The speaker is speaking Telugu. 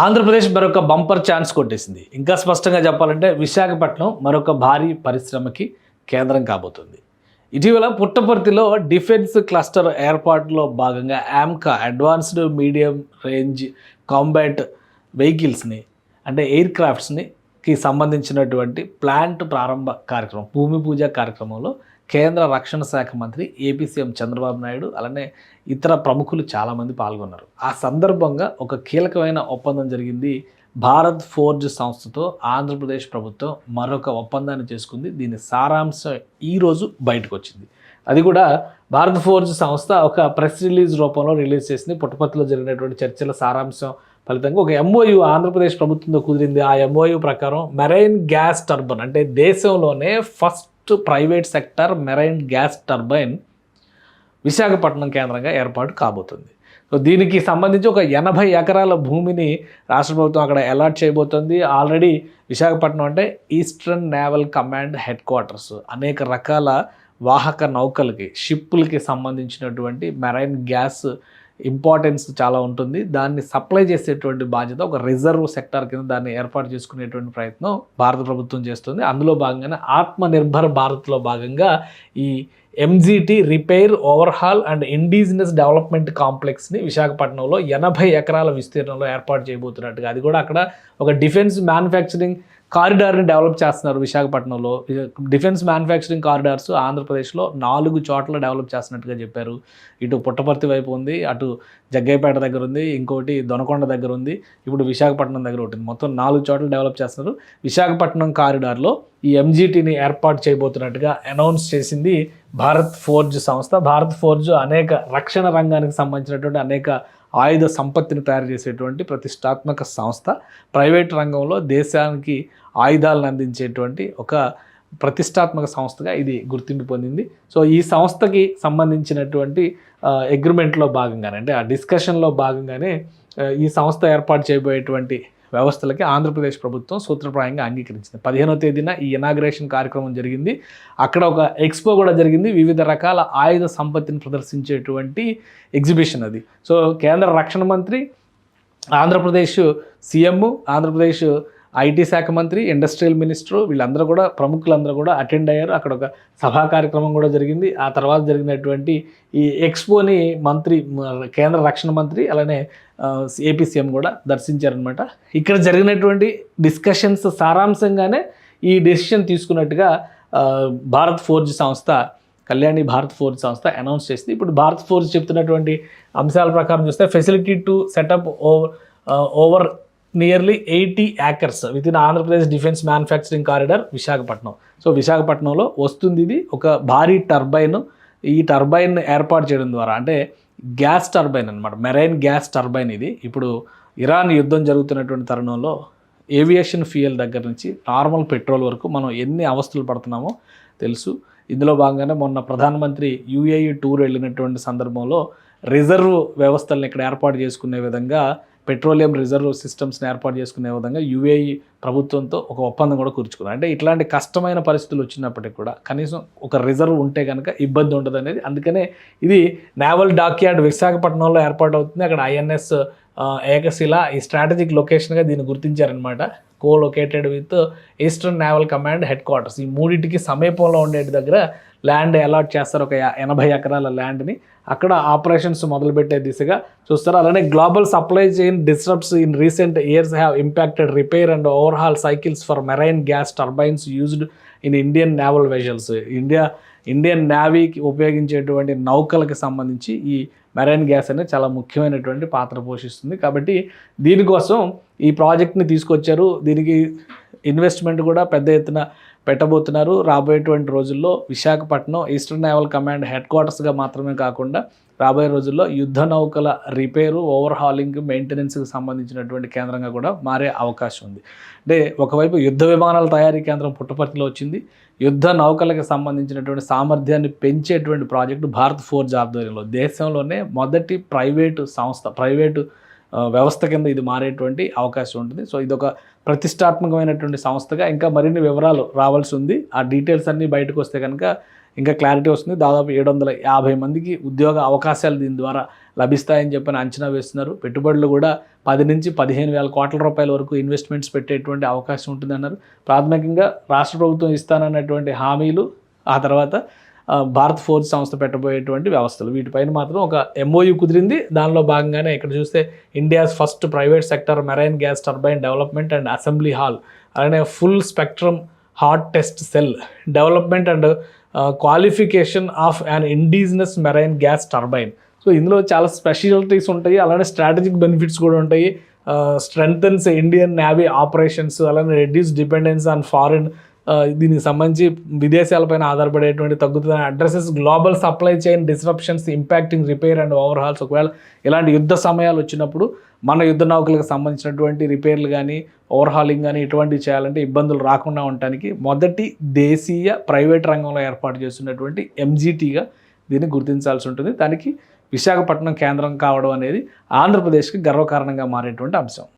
ఆంధ్రప్రదేశ్ మరొక బంపర్ ఛాన్స్ కొట్టేసింది. ఇంకా స్పష్టంగా చెప్పాలంటే విశాఖపట్నం మరొక భారీ పరిశ్రమకి కేంద్రం కాబోతుంది. ఇటీవల పుట్టపర్తిలో డిఫెన్స్ క్లస్టర్ ఏర్పాటులో భాగంగా AMCA advanced medium range combat వెహికల్స్ని అంటే ఎయిర్ క్రాఫ్ట్స్కి సంబంధించినటువంటి ప్లాంట్ ప్రారంభ కార్యక్రమం భూమి పూజ కార్యక్రమంలో కేంద్ర రక్షణ శాఖ మంత్రి ఏపీ సీఎం చంద్రబాబు నాయుడు అలానే ఇతర ప్రముఖులు చాలామంది పాల్గొన్నారు. ఆ సందర్భంగా ఒక కీలకమైన ఒప్పందం జరిగింది. భారత్ ఫోర్జ్ సంస్థతో ఆంధ్రప్రదేశ్ ప్రభుత్వం మరొక ఒప్పందాన్ని చేసుకుంది. దీని సారాంశం ఈరోజు బయటకు వచ్చింది. అది కూడా భారత్ ఫోర్జ్ సంస్థ ఒక ప్రెస్ రిలీజ్ రూపంలో రిలీజ్ చేసింది. పుట్టపర్తిలో జరిగినటువంటి చర్చల సారాంశం ఫలితంగా ఒక ఎంఓయూ ఆంధ్రప్రదేశ్ ప్రభుత్వంతో కుదిరింది. ఆ ఎంఓయూ ప్రకారం మెరైన్ గ్యాస్ టర్బైన్ అంటే దేశంలోనే first private sector marine gas turbine Visakhapatnam కేంద్రంగా ఏర్పాటు కాబోతుంది. సో దీనికి సంబంధించి ఒక 80 ఎకరాల భూమిని రాష్ట్ర ప్రభుత్వం అక్కడ అలాట్ చేయబోతుంది. ఆల్రెడీ విశాఖపట్నం అంటే eastern naval command head quarters, అనేక రకాల వాహక నౌకలకి షిప్పులకి సంబంధించినటువంటి మెరైన్ గ్యాస్ ఇంపార్టెన్స్ చాలా ఉంటుంది. దాన్ని సప్లై చేసేటువంటి బాధ్యత ఒక రిజర్వ్ సెక్టార్ కింద దాన్ని ఏర్పాటు చేసుకునేటువంటి ప్రయత్నం భారత ప్రభుత్వం చేస్తుంది. అందులో భాగంగానే ఆత్మనిర్భర్ భారత్లో భాగంగా ఈ MGT repair overhaul and indigenous development కాంప్లెక్స్ని విశాఖపట్నంలో 80 ఎకరాల విస్తీర్ణంలో ఏర్పాటు చేయబోతున్నట్టుగా, అది కూడా అక్కడ ఒక డిఫెన్స్ మ్యానుఫ్యాక్చరింగ్ కారిడార్ని డెవలప్ చేస్తున్నారు. విశాఖపట్నంలో డిఫెన్స్ మ్యానుఫ్యాక్చరింగ్ కారిడార్స్ ఆంధ్రప్రదేశ్లో 4 చోట్ల డెవలప్ చేస్తున్నట్టుగా చెప్పారు. ఇటు పుట్టపర్తి వైపు ఉంది, అటు జగ్గయ్యపేట దగ్గర ఉంది, ఇంకోటి దొనకొండ దగ్గర ఉంది, ఇప్పుడు విశాఖపట్నం దగ్గర ఉంటుంది. మొత్తం 4 చోట్ల డెవలప్ చేస్తున్నారు. విశాఖపట్నం కారిడార్లో ఈ ఎంజీటీని ఏర్పాటు చేయబోతున్నట్టుగా అనౌన్స్ చేసింది భారత్ ఫోర్జ్ సంస్థ. భారత్ ఫోర్జ్ అనేక రక్షణ రంగానికి సంబంధించినటువంటి అనేక ఆయుధ సంపత్తిని తయారు చేసేటువంటి ప్రతిష్టాత్మక సంస్థ. ప్రైవేట్ రంగంలో దేశానికి ఆయుధాలను అందించేటువంటి ఒక ప్రతిష్టాత్మక సంస్థగా ఇది గుర్తింపు పొందింది. సో ఈ సంస్థకి సంబంధించినటువంటి అగ్రిమెంట్లో భాగంగానే అంటే ఆ డిస్కషన్లో భాగంగానే ఈ సంస్థ ఏర్పాటు చేయబోయేటువంటి వ్యవస్థలకి ఆంధ్రప్రదేశ్ ప్రభుత్వం సూత్రప్రాయంగా అంగీకరించింది. 15వ తేదీన ఈ ఇనాగ్రేషన్ కార్యక్రమం జరిగింది. అక్కడ ఒక ఎక్స్పో కూడా జరిగింది. వివిధ రకాల ఆయుధ సంపత్తిని ప్రదర్శించేటువంటి ఎగ్జిబిషన్ అది. సో కేంద్ర రక్షణ మంత్రి, ఆంధ్రప్రదేశ్ సీఎం, ఆంధ్రప్రదేశ్ ఐటీ శాఖ మంత్రి, ఇండస్ట్రియల్ మినిస్టర్ వీళ్ళందరూ కూడా ప్రముఖులందరూ కూడా అటెండ్ అయ్యారు. అక్కడ ఒక సభా కార్యక్రమం కూడా జరిగింది. ఆ తర్వాత జరిగినటువంటి ఈ ఎక్స్పోని కేంద్ర రక్షణ మంత్రి అలానే ఏపీ సీఎం కూడా దర్శించారనమాట. ఇక్కడ జరిగినటువంటి డిస్కషన్స్ సారాంశంగానే ఈ డెసిషన్ తీసుకున్నట్టుగా భారత్ ఫోర్జ్ సంస్థ, కళ్యాణి భారత్ ఫోర్జ్ సంస్థ అనౌన్స్ చేసింది. ఇప్పుడు భారత్ ఫోర్జ్ చెప్తున్నటువంటి అంశాల ప్రకారం చూస్తే facility to set up over nearly 80 acres with in Andhra Pradesh defence manufacturing corridor Visakhapatnam. So విశాఖపట్నంలో వస్తుంది ఇది ఒక భారీ టర్బైన్. ఈ టర్బైన్ ఏర్పాటు చేయడం ద్వారా అంటే గ్యాస్ టర్బైన్ అనమాట, మెరైన్ గ్యాస్ టర్బైన్ ఇది. ఇప్పుడు ఇరాన్ యుద్ధం జరుగుతున్నటువంటి తరుణంలో ఏవియేషన్ ఫ్యూయల్ దగ్గర నుంచి నార్మల్ పెట్రోల్ వరకు మనం ఎన్ని అవస్థలు పడుతున్నామో తెలుసు. ఇందులో భాగంగానే మొన్న ప్రధానమంత్రి యూఏఈ టూర్ వెళ్ళినటువంటి సందర్భంలో రిజర్వ్ వ్యవస్థలను ఇక్కడ ఏర్పాటు చేసుకునే విధంగా, పెట్రోలియం రిజర్వ్ సిస్టమ్స్ని ఏర్పాటు చేసుకునే విధంగా యూఏఈ ప్రభుత్వంతో ఒక ఒప్పందం కూడా కూర్చుకున్నారు. అంటే ఇట్లాంటి కష్టమైన పరిస్థితులు వచ్చినప్పటికీ కూడా కనీసం ఒక రిజర్వ్ ఉంటే కనుక ఇబ్బంది ఉండదు అనేది. అందుకనే ఇది నేవల్ డాక్యార్డ్ విశాఖపట్నంలో ఏర్పాటు అవుతుంది. అక్కడ ఐఎన్ఎస్ ఏకశిల ఈ స్ట్రాటజిక్ లొకేషన్గా దీన్ని గుర్తించారనమాట. Colocated with eastern naval command headquarters. ఈ మూడింటికి సమీపంలో ఉండేటి దగ్గర ల్యాండ్ అలాట్ చేస్తారు, ఒక 80 ఎకరాల ల్యాండ్ని. అక్కడ ఆపరేషన్స్ మొదలుపెట్టే దిశగా చూస్తారు. అలానే global supply chain disturbs in recent years have impacted repair and overhaul cycles for marine gas turbines used in Indian naval vessels. Indian నేవీకి ఉపయోగించేటువంటి నౌకలకు సంబంధించి ఈ మెరైన్ గ్యాస్ అనేది చాలా ముఖ్యమైనటువంటి పాత్ర పోషిస్తుంది. కాబట్టి దీనికోసం ఈ ప్రాజెక్ట్ని తీసుకొచ్చారు. దీనికి ఇన్వెస్ట్మెంట్ కూడా పెద్ద ఎత్తున పెట్టబోతున్నారు. రాబోయేటువంటి రోజుల్లో విశాఖపట్నం ఈస్టర్న్ నేవల్ కమాండ్ హెడ్ క్వార్టర్స్గా మాత్రమే కాకుండా రాబోయే రోజుల్లో యుద్ధ నౌకల రిపేరు, ఓవర్హాలింగ్, మెయింటెనెన్స్కి సంబంధించినటువంటి కేంద్రంగా కూడా మారే అవకాశం ఉంది. అంటే ఒకవైపు యుద్ధ విమానాల తయారీ కేంద్రం పుట్టపర్తిలో వచ్చింది. యుద్ధ నౌకలకు సంబంధించినటువంటి సామర్థ్యాన్ని పెంచేటువంటి ప్రాజెక్టు భారత్ ఫోర్జ్ ఆధ్వర్యంలో దేశంలోనే మొదటి ప్రైవేటు సంస్థ, ప్రైవేటు వ్యవస్థ కింద ఇది మారేటువంటి అవకాశం ఉంటుంది. సో ఇదొక ప్రతిష్టాత్మకమైనటువంటి సంస్థగా ఇంకా మరిన్ని వివరాలు రావాల్సి ఉంది. ఆ డీటెయిల్స్ అన్నీ బయటకు వస్తే కనుక ఇంకా క్లారిటీ వస్తుంది. దాదాపు 750 మందికి ఉద్యోగ అవకాశాలు దీని ద్వారా లభిస్తాయని చెప్పని అంచనా వేస్తున్నారు. పెట్టుబడులు కూడా 10 నుంచి 15,000 కోట్ల రూపాయల వరకు ఇన్వెస్ట్మెంట్స్ పెట్టేటువంటి అవకాశం ఉంటుందన్నారు. ప్రాథమికంగా రాష్ట్ర ప్రభుత్వం ఇస్తానన్నటువంటి హామీలు, ఆ తర్వాత భారత్ ఫోర్జ్ సంస్థ పెట్టబోయేటువంటి వ్యవస్థలు, వీటిపైన మాత్రం ఒక MOU కుదిరింది. దానిలో భాగంగానే ఇక్కడ చూస్తే India's first private sector marine gas turbine development and assembly hall, అలానే full spectrum hot test cell development and qualification of an indigenous marine gas turbine. So ఇందులో చాలా స్పెషాలిటీస్ ఉంటాయి, అలానే స్ట్రాటజిక్ బెనిఫిట్స్ కూడా ఉంటాయి. స్ట్రెంగ్థన్స్ ఇండియన్ నేవీ ఆపరేషన్స్, అలానే రెడ్యూస్ డిపెండెన్స్ ఆన్ ఫారిన్, దీనికి సంబంధించి విదేశాలపైన ఆధారపడేటువంటి తగ్గుతుంది. Addresses global supply chain disruptions impacting repair and overhauls. ఒకవేళ ఇలాంటి యుద్ధ సమయాలు వచ్చినప్పుడు మన యుద్ధ నౌకలకు సంబంధించినటువంటి రిపేర్లు కానీ ఓవర్హాలింగ్ కానీ ఇటువంటివి చేయాలంటే ఇబ్బందులు రాకుండా ఉండటానికి మొదటి దేశీయ ప్రైవేట్ రంగంలో ఏర్పాటు చేస్తున్నటువంటి MGTగా దీన్ని గుర్తించాల్సి ఉంటుంది. దానికి విశాఖపట్నం కేంద్రం కావడం అనేది ఆంధ్రప్రదేశ్కి గర్వకారణంగా మారేటువంటి అంశం.